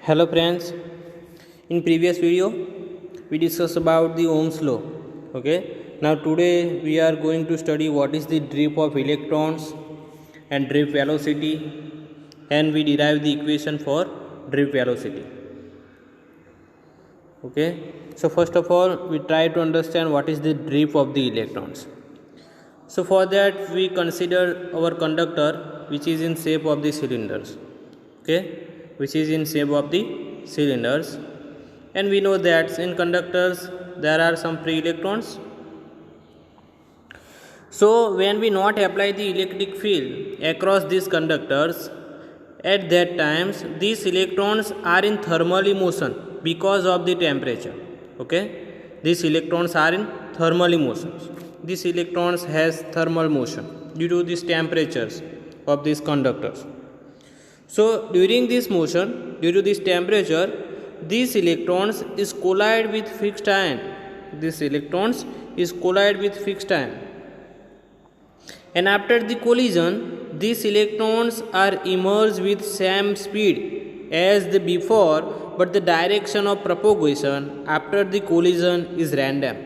Hello friends, in previous video we discussed about the Ohm's law. Now today we are going to study what is the drift of electrons and drift velocity, and we derive the equation for drift velocity. So first of all we try to understand what is the drift of the electrons. So for that we consider our conductor which is in shape of the cylinders. Which is in shape of the cylinders, and we know that in conductors there are some free electrons. So when we not apply the electric field across these conductors, at that times these electrons are in thermal motion because of the temperature. These electrons are in thermal motion. These electrons has thermal motion due to these temperatures of these conductors. So during this motion, due to this temperature, these electrons is collide with fixed ion. These electrons is collide with fixed ion. And after the collision, these electrons are emerge with same speed as the before, but the direction of propagation after the collision is random.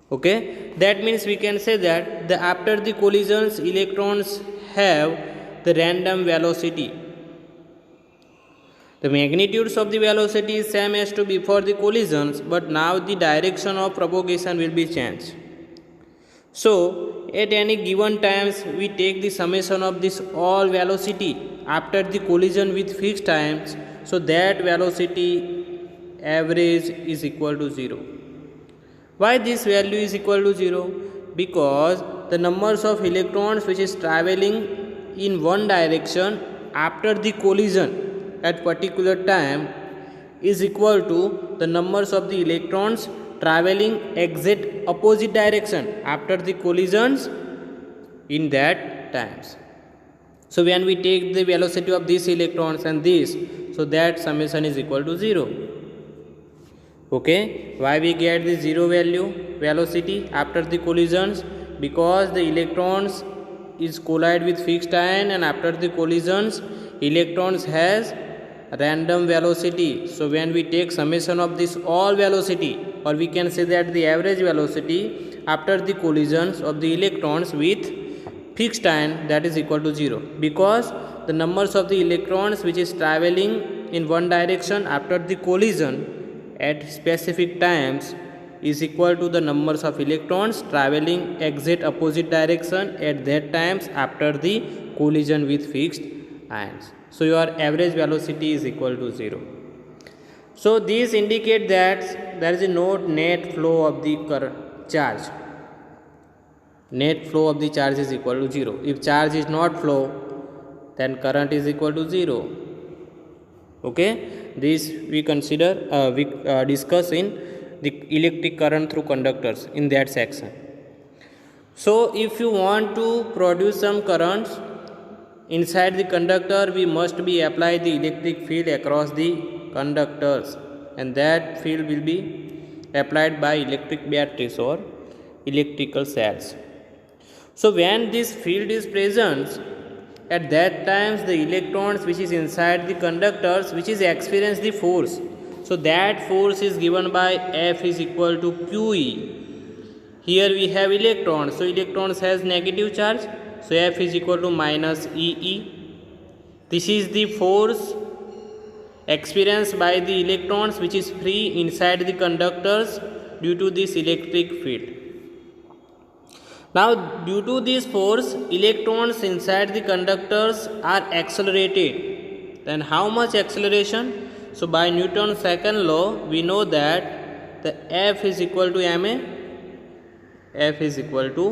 That means we can say that after the collisions, electrons have the random velocity. The magnitudes of the velocity is same as to before the collisions, but now the direction of propagation will be changed. So at any given times we take the summation of this all velocity after the collision with fixed times, so that velocity average is equal to 0. Why this value is equal to 0? Because the numbers of electrons which is traveling in one direction after the collision at particular time is equal to the numbers of the electrons traveling exact opposite direction after the collisions in that times. So when we take the velocity of these electrons and this, so that summation is equal to 0. Why we get the 0 value velocity after the collisions? Because the electrons is collide with fixed ion, and after the collisions electrons has random velocity. So when we take summation of this all velocity, or we can say that the average velocity after the collisions of the electrons with fixed ion, that is equal to 0, because the numbers of the electrons which is traveling in one direction after the collision at specific times is equal to the numbers of electrons traveling exact opposite direction at that times after the collision with fixed ions. So your average velocity is equal to 0. So these indicate that there is no net flow of the charge. Net flow of the charge is equal to 0. If charge is not flow, then current is equal to 0. This we consider, we discuss in the electric current through conductors in that section. So if you want to produce some currents inside the conductor, we must be apply the electric field across the conductors, and that field will be applied by electric batteries or electrical cells. So when this field is present, at that times the electrons which is inside the conductors which is experience the force. So that force is given by F is equal to QE. Here we have electrons. So electrons has negative charge. So F is equal to minus EE. This is the force experienced by the electrons which is free inside the conductors due to this electric field. Now due to this force, electrons inside the conductors are accelerated. Then how much acceleration? So by Newton's second law, we know that the F is equal to ma. F is equal to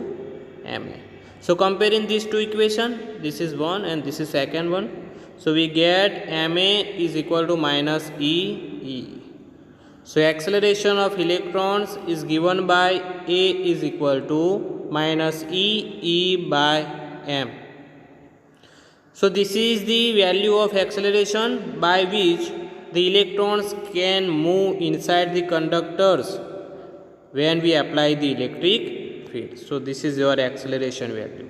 ma. So comparing these two equations, this is one and this is second one. So we get ma is equal to minus E. So acceleration of electrons is given by A is equal to minus E by m. So this is the value of acceleration by which the electrons can move inside the conductors when we apply the electric field. So this is your acceleration value.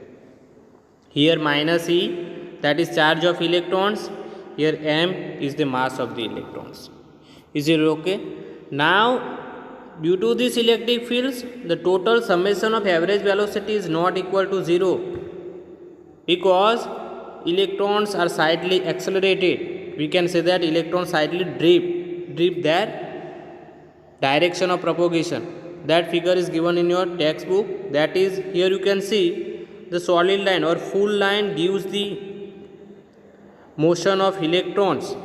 Here minus E, that is charge of electrons, Here m is the mass of the electrons. Is it okay? Now, due to these electric fields, the total summation of average velocity is not equal to 0 because electrons are slightly accelerated. We can say that electrons slightly drift their direction of propagation. That figure is given in your textbook. That is, here you can see the solid line or full line gives the motion of electrons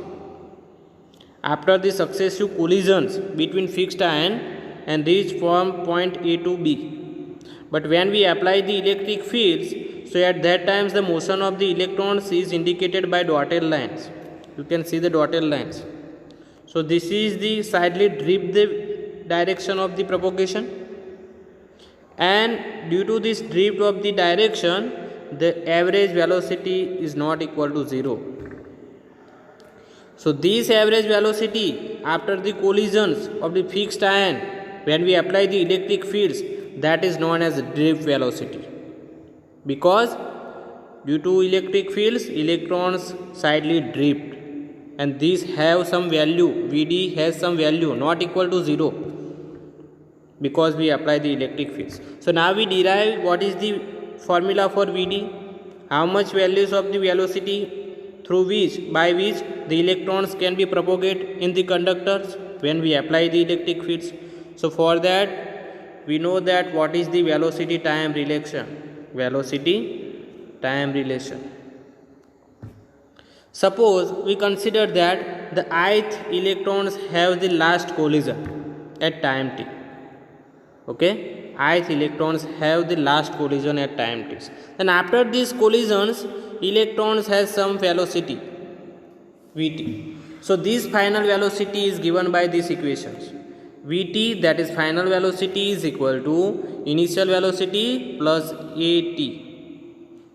after the successive collisions between fixed ion and reach from point A to B. But when we apply the electric fields, so at that times the motion of the electrons is indicated by dotted lines. You can see the dotted lines. So this is the slightly drift the direction of the propagation, and due to this drift of the direction, the average velocity is not equal to 0. So this average velocity after the collisions of the fixed ion, when we apply the electric fields, that is known as drift velocity, because due to electric fields electrons slightly drift, and these have some value. Vd has some value not equal to 0 because we apply the electric fields. So now we derive what is the formula for Vd, how much values of the velocity through which, by which the electrons can be propagated in the conductors when we apply the electric fields. So for that we know that what is the velocity time relation. Suppose we consider that the ith electrons have the last collision at time t. Okay, ith electrons have the last collision at time t. Then after these collisions, electrons has some velocity Vt. So this final velocity is given by these equations. Vt, that is final velocity, is equal to initial velocity plus at.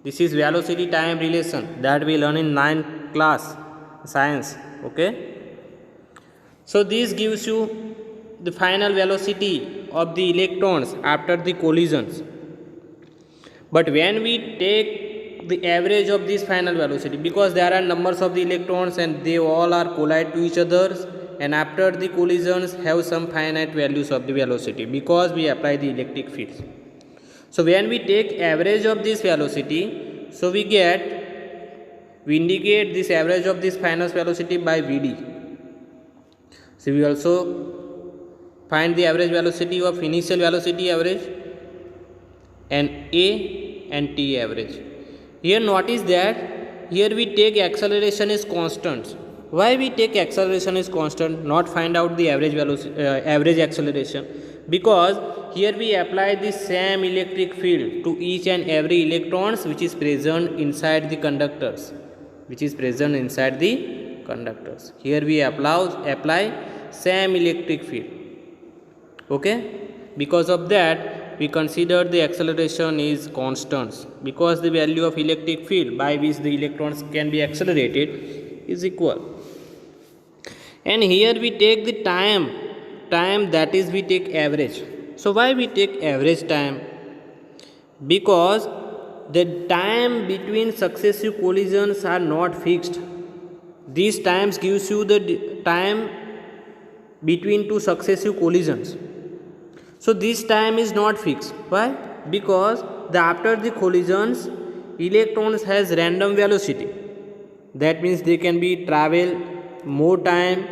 This is velocity time relation that we learn in 9th class science. Okay, so this gives you the final velocity of the electrons after the collisions. But when we take the average of this final velocity, because there are numbers of the electrons and they all are collide to each other, and after the collisions have some finite values of the velocity because we apply the electric fields. So when we take average of this velocity, so we indicate this average of this final velocity by Vd. So we also find the average velocity of initial velocity average and A and T average. Here notice that here we take acceleration is constant. Why we take acceleration is constant, not find out the average velocity, average acceleration? Because here we apply the same electric field to each and every electrons which is present inside the conductors. Here we apply same electric field. Okay, because of that we consider the acceleration is constant, because the value of electric field by which the electrons can be accelerated is equal. And here we take the time, that is we take average. So why we take average time? Because the time between successive collisions are not fixed. These times gives you the time between two successive collisions. So this time is not fixed. Why? Because after the collisions electrons has random velocity. That means they can be travel more time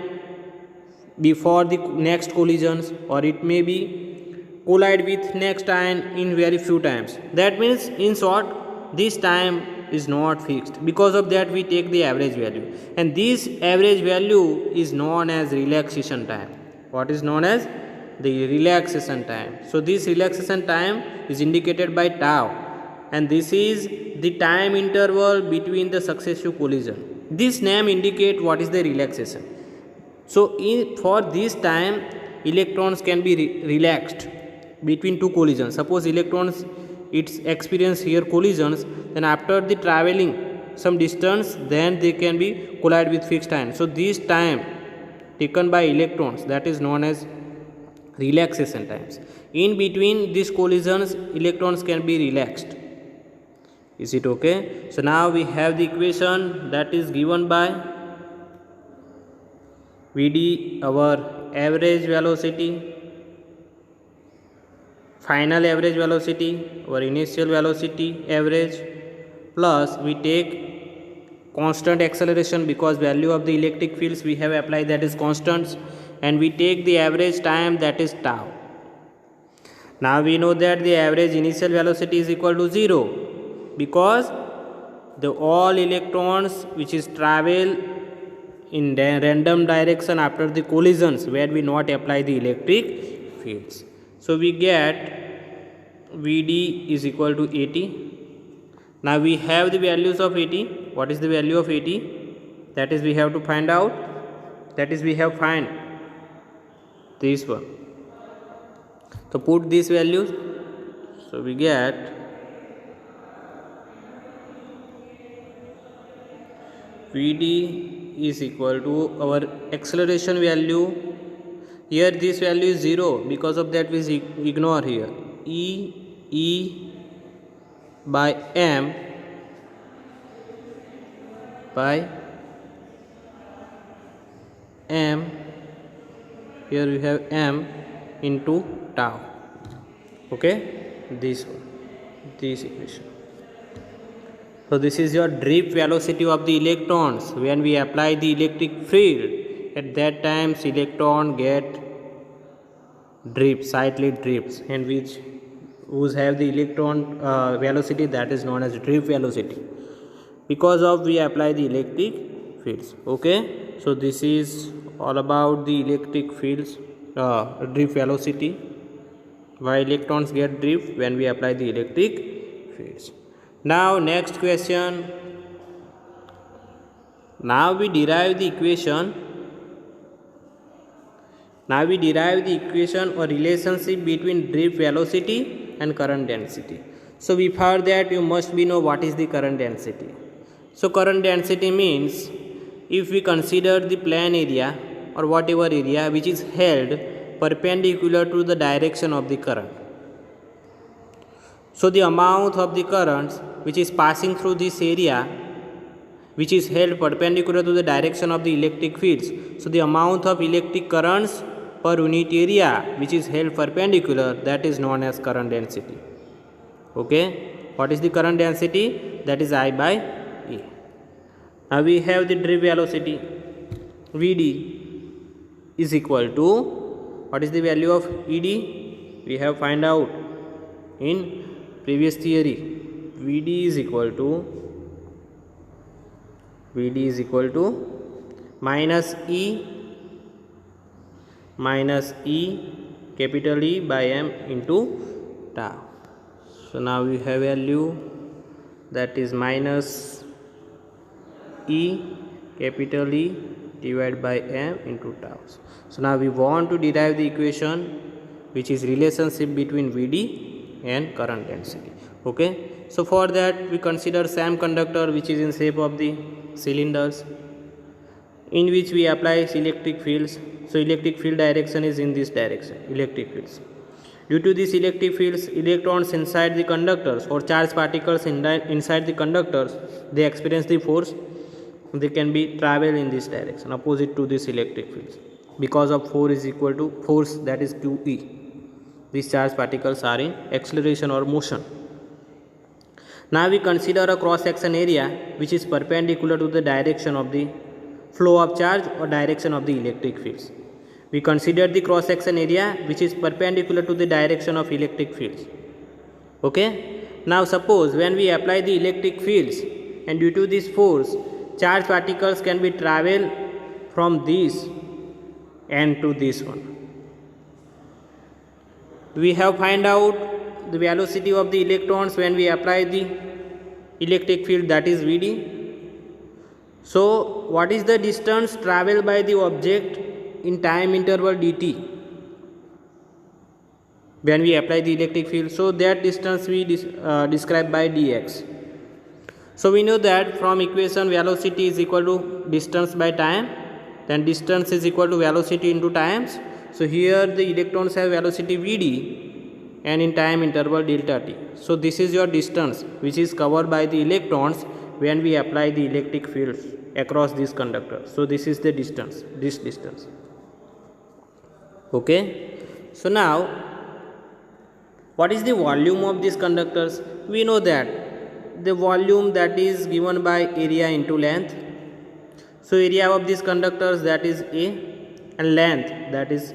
before the next collisions, or it may be collide with next ion in very few times. That means in short this time is not fixed. Because of that we take the average value, and this average value is known as relaxation time. What is known as the relaxation time? So this relaxation time is indicated by tau, and this is the time interval between the successive collision. This name indicate what is the relaxation. So for this time electrons can be relaxed between two collisions. Suppose electrons it's experience here collisions, then after the traveling some distance then they can be collide with fixed ion. So this time taken by electrons, that is known as relaxation times. In between these collisions electrons can be relaxed. Is it okay? So now we have the equation that is given by Vd our average velocity, final average velocity, our initial velocity average, plus we take constant acceleration because value of the electric fields we have applied, that is constants, and we take the average time, that is tau. Now we know that the average initial velocity is equal to 0 because the all electrons which is travel in random direction after the collisions where we not apply the electric fields. So we get Vd is equal to 80. Now we have the values of 80. What is the value of 80? That is we have to find out. That is we have find this one. So put these values. So we get Vd is equal to our acceleration value. Here this value is 0. Because of that we ignore here. E by m by m, here we have m into tau. Okay, this equation. So this is your drift velocity of the electrons when we apply the electric field. At that time electron get drift, slightly drifts, and which have the electron velocity, that is known as drift velocity, because of we apply the electric fields. Okay, so this is all about the electric fields drift velocity, why electrons get drift when we apply the electric fields. Now next question. Now we derive the equation or relationship between drift velocity and current density. So before that you must know what is the current density. So current density means if we consider the plane area or whatever area which is held perpendicular to the direction of the current. So the amount of the currents which is passing through this area which is held perpendicular to the direction of the electric fields. So the amount of electric currents per unit area which is held perpendicular, that is known as current density. Okay, what is the current density? That is I by E. Now we have the drift velocity. Vd is equal to, what is the value of Ed? We have find out in previous theory. Vd is equal to minus E capital E by m into tau. So now we have value, that is minus E capital E divided by m into tau. So now we want to derive the equation which is relationship between Vd and current density. Okay, so for that we consider same conductor which is in shape of the cylinders, in which we apply electric fields. So electric field direction is in this direction, electric fields. Due to these electric fields, electrons inside the conductors or charged particles inside the conductors, they experience the force. They can be travel in this direction opposite to this electric fields because of force is equal to force, that is QE. These charged particles are in acceleration or motion. Now we consider a cross section area which is perpendicular to the direction of the flow of charge or direction of the electric fields. We consider the cross section area which is perpendicular to the direction of electric fields. Okay, now suppose when we apply the electric fields and due to this force charged particles can be travel from this end to this one. We have find out the velocity of the electrons when we apply the electric field, that is Vd. So what is the distance traveled by the object in time interval dt when we apply the electric field? So that distance we describe by dx. So we know that from equation velocity is equal to distance by time, then distance is equal to velocity into times. So here the electrons have velocity Vd and in time interval delta t. So this is your distance which is covered by the electrons when we apply the electric fields across this conductor. So this is the distance, this distance. Okay, so now what is the volume of these conductors? We know that the volume that is given by area into length. So area of these conductors, that is A, and length, that is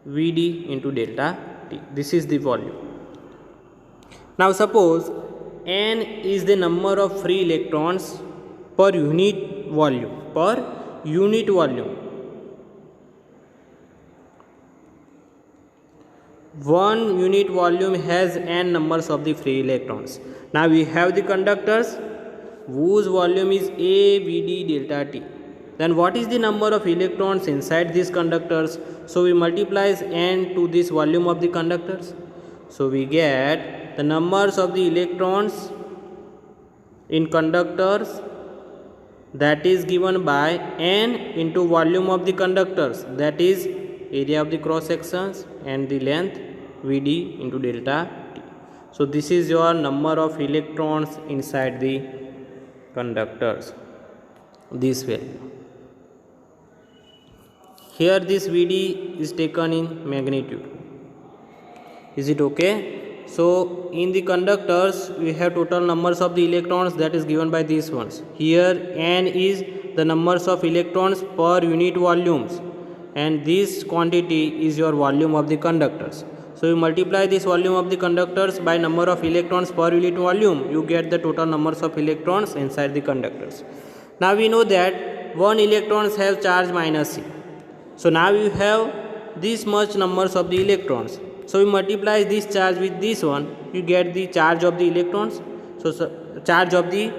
Vd into delta T. This is the volume. Now suppose N is the number of free electrons per unit volume, One unit volume has n numbers of the free electrons. Now we have the conductors whose volume is A, Vd, delta T. Then what is the number of electrons inside these conductors? So we multiply n to this volume of the conductors. So we get the numbers of the electrons in conductors, that is given by n into volume of the conductors, that is area of the cross sections, and the length Vd into delta T. So this is your number of electrons inside the conductors, this value. Here this Vd is taken in magnitude. Is it okay? So in the conductors we have total numbers of the electrons, that is given by these ones. Here n is the numbers of electrons per unit volumes, and this quantity is your volume of the conductors. So you multiply this volume of the conductors by number of electrons per unit volume, you get the total numbers of electrons inside the conductors. Now we know that one electrons have charge minus e. So now you have this much numbers of the electrons. So we multiply this charge with this one, you get the charge of the electrons. So charge of the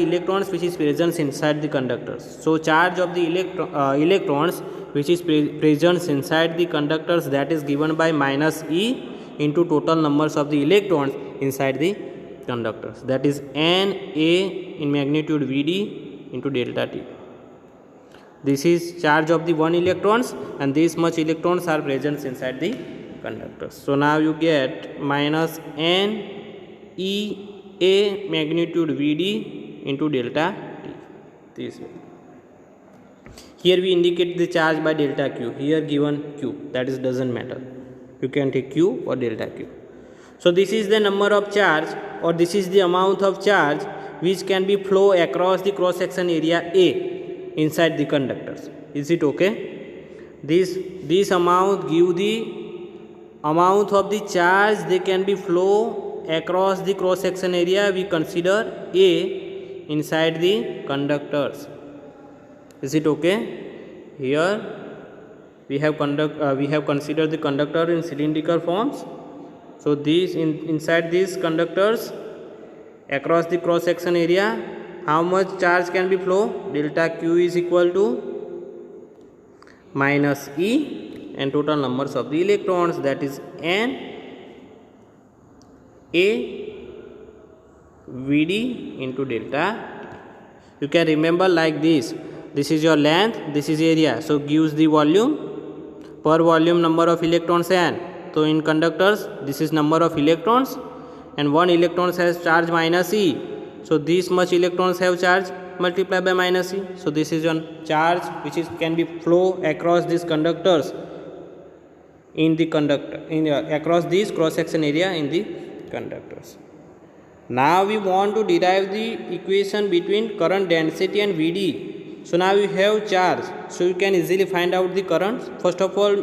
electrons which is present inside the conductors. So charge of the electrons which is present inside the conductors, that is given by minus E into total numbers of the electrons inside the conductors, that is Na in magnitude Vd into delta T. This is charge of the one electrons, and this much electrons are present inside the conductors. So now you get minus Na magnitude Vd into delta T. This way. Here we indicate the charge by delta Q. Here given Q, that is doesn't matter. You can take Q or delta Q. So this is the number of charge, or this is the amount of charge which can be flow across the cross section area A inside the conductors. Is it okay? This amount give the amount of the charge they can be flow across the cross section area we consider A inside the conductors. Is it okay? Here we have considered the conductor in cylindrical forms. So these inside these conductors across the cross section area, how much charge can be flow? Delta Q is equal to minus E and total numbers of the electrons, that is N A Vd into delta. You can remember like this. This is your length, this is area. So gives the volume, per volume number of electrons N. So in conductors, this is number of electrons, and one electron has charge minus E. So this much electrons have charge, multiply by minus E. So this is one charge which can be flow across these conductors in the conductor, across this cross section area in the conductors. Now we want to derive the equation between current density and Vd. So now you have charge, so you can easily find out the currents. First of all,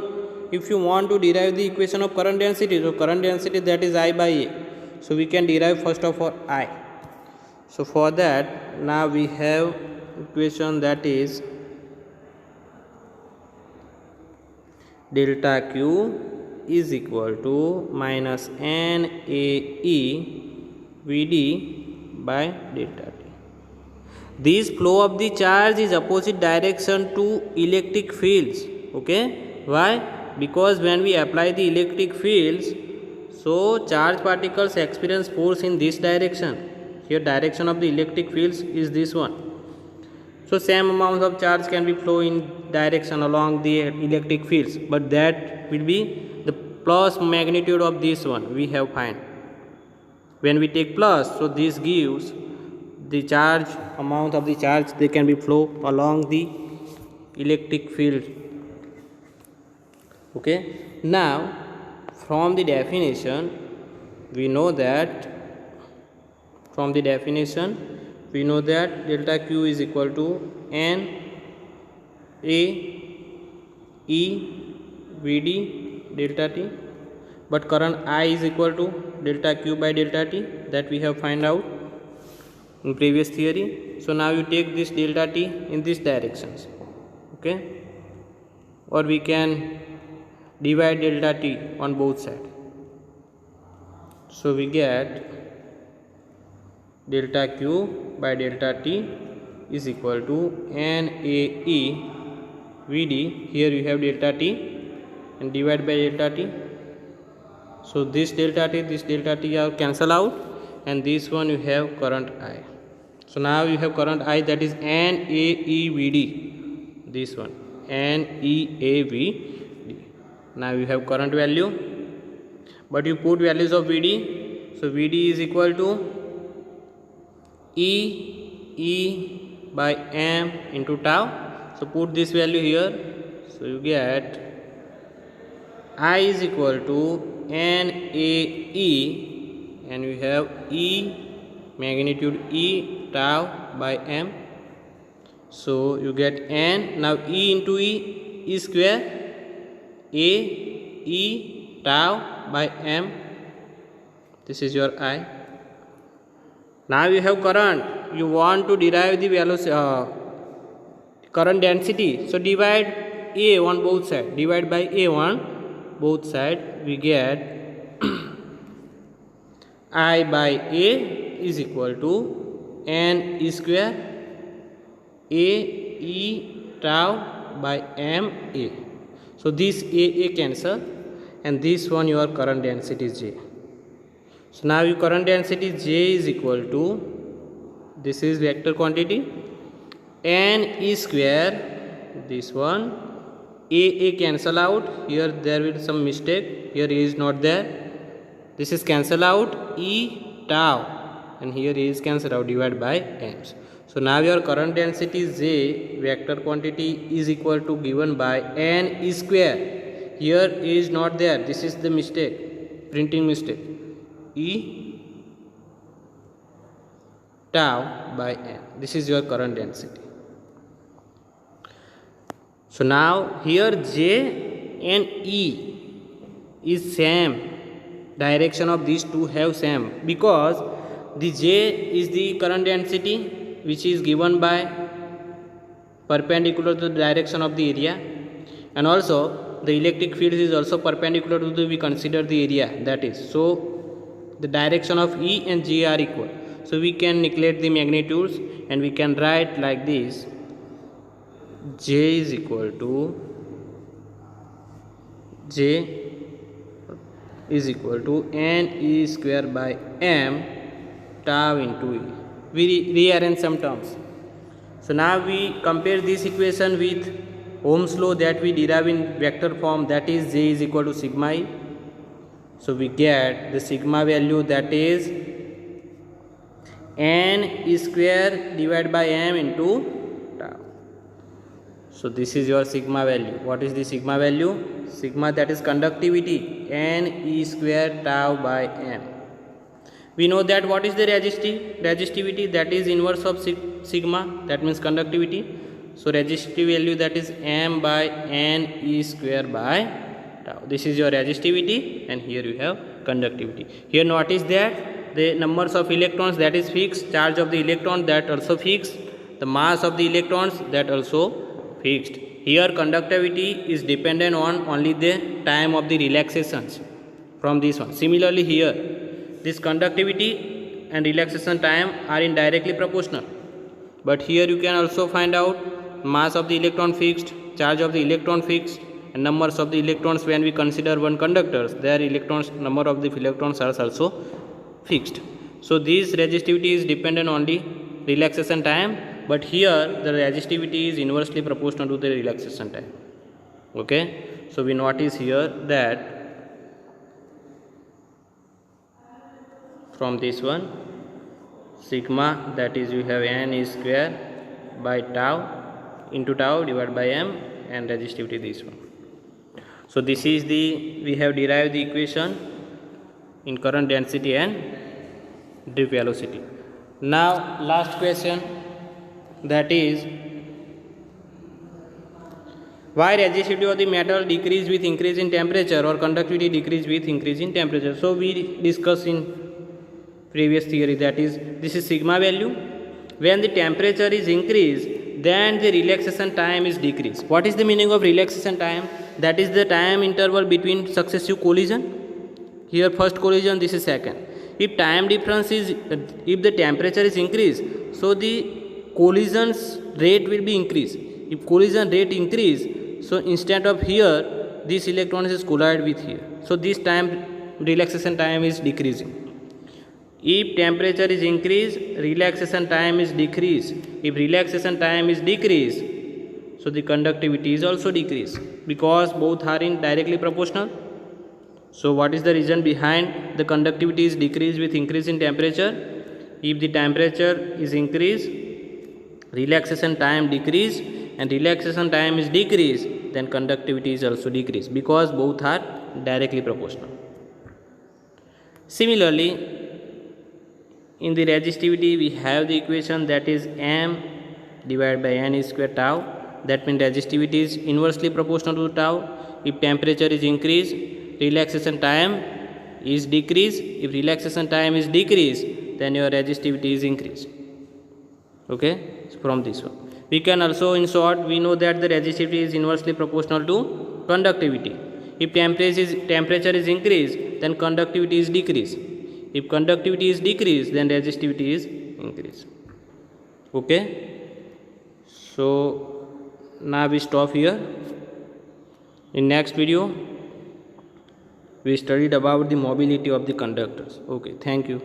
if you want to derive the equation of current density, so current density, that is I by A. So we can derive first of all I. So for that, now we have equation, that is delta Q is equal to minus NAE Vd by delta T. This flow of the charge is opposite direction to electric fields. Okay, why? Because when we apply the electric fields, so charge particles experience force in this direction. Here direction of the electric fields is this one. So same amount of charge can be flow in direction along the electric fields, but that will be the plus magnitude of this one we have find. When we take plus, so this gives the charge, amount of the charge they can be flow along the electric field. Okay, now from the definition we know that delta q is equal to n a e vd delta t, but current I is equal to delta q by delta t, that we have find out in previous theory. So now you take this delta t in this directions, okay, or we can divide delta t on both sides. So we get delta q by delta t is equal to NAE VD. Here you have delta t and divide by delta t. So this delta t are cancel out, and this one you have current I. So now you have current I, that is NAEVD. This one NEAVD. Now you have current value, but you put values of VD. So VD is equal to E by M into tau. So put this value here. So you get I is equal to NAE, and we have E magnitude E tau by M. So you get N. Now E into E square, A E tau by M. This is your I. Now you have current. You want to derive the velocity, current density. So divide A on both sides. Divide by A on both sides. We get I by A is equal to N E square A E tau by M A. So this A cancel, and this one your current density is J. So now your current density J is equal to, this is vector quantity, N E square, this one A cancel out. Here there will be some mistake, here A is not there. This is cancel out, E tau, and here A is cancel out, divided by M. So now your current density J vector quantity is equal to given by N E square. Here A is not there, this is the mistake, printing mistake. E tau by M. This is your current density. So now here J and E is same, direction of these two have same, because the J is the current density which is given by perpendicular to the direction of the area, and also the electric field is also perpendicular to the, we consider the area, that is, so the direction of E and J are equal. So we can neglect the magnitudes, and we can write like this: J is equal to N E square by M tau into E. We rearrange some terms. So now we compare this equation with Ohm's law that we derive in vector form, that is J is equal to sigma E. So we get the sigma value, that is N E square divided by M into tau. So this is your sigma value. What is the sigma value? Sigma, that is conductivity, N E square tau by M. We know that what is the resistivity, that is inverse of sigma, that means conductivity. So resistivity value, that is M by N E square by tau. This is your resistivity, and here you have conductivity. Here notice that the numbers of electrons, that is fixed, charge of the electron, that also fixed, the mass of the electrons, that also fixed. Here conductivity is dependent on only the time of the relaxations from this one. Similarly here, this conductivity and relaxation time are indirectly proportional, but here you can also find out mass of the electron fixed, charge of the electron fixed, and numbers of the electrons. When we consider one conductors, their electrons, number of the electrons are also fixed. So this resistivity is dependent on the relaxation time, but here the resistivity is inversely proportional to the relaxation time. Okay, so we notice here that from this one, sigma, that is you have n square by tau into tau divided by m, and resistivity this one. So this is the, we have derived the equation in current density and drip velocity. Now last question, that is why resistivity of the metal decrease with increase in temperature or conductivity decrease with increase in temperature. So we discussed in previous theory, that is this is sigma value. When the temperature is increased, then the relaxation time is decreased. What is the meaning of relaxation time? That is the time interval between successive collision. Here first collision, this is second. If time difference is, if the temperature is increased, so the collisions rate will be increased. If collision rate increase, so instead of here this electron is collide with here, so this time relaxation time is decreasing. If temperature is increased, relaxation time is decreased. If relaxation time is decreased, so the conductivity is also decreased, because both are in directly proportional. So what is the reason behind the conductivity is decreased with increase in temperature? If the temperature is increased, relaxation time decreased, and relaxation time is decreased, then conductivity is also decreased, because both are directly proportional. Similarly, in the resistivity we have the equation, that is m divided by n square tau. That means resistivity is inversely proportional to tau. If temperature is increased, relaxation time is decreased. If relaxation time is decreased, then your resistivity is increased. Okay, so from this one we can also, in short, we know that the resistivity is inversely proportional to conductivity. If temperature is increased, then conductivity is decreased. If conductivity is decreased, then resistivity is increased. Okay, so now we stop here. In next video we studied about the mobility of the conductors. Okay, thank you.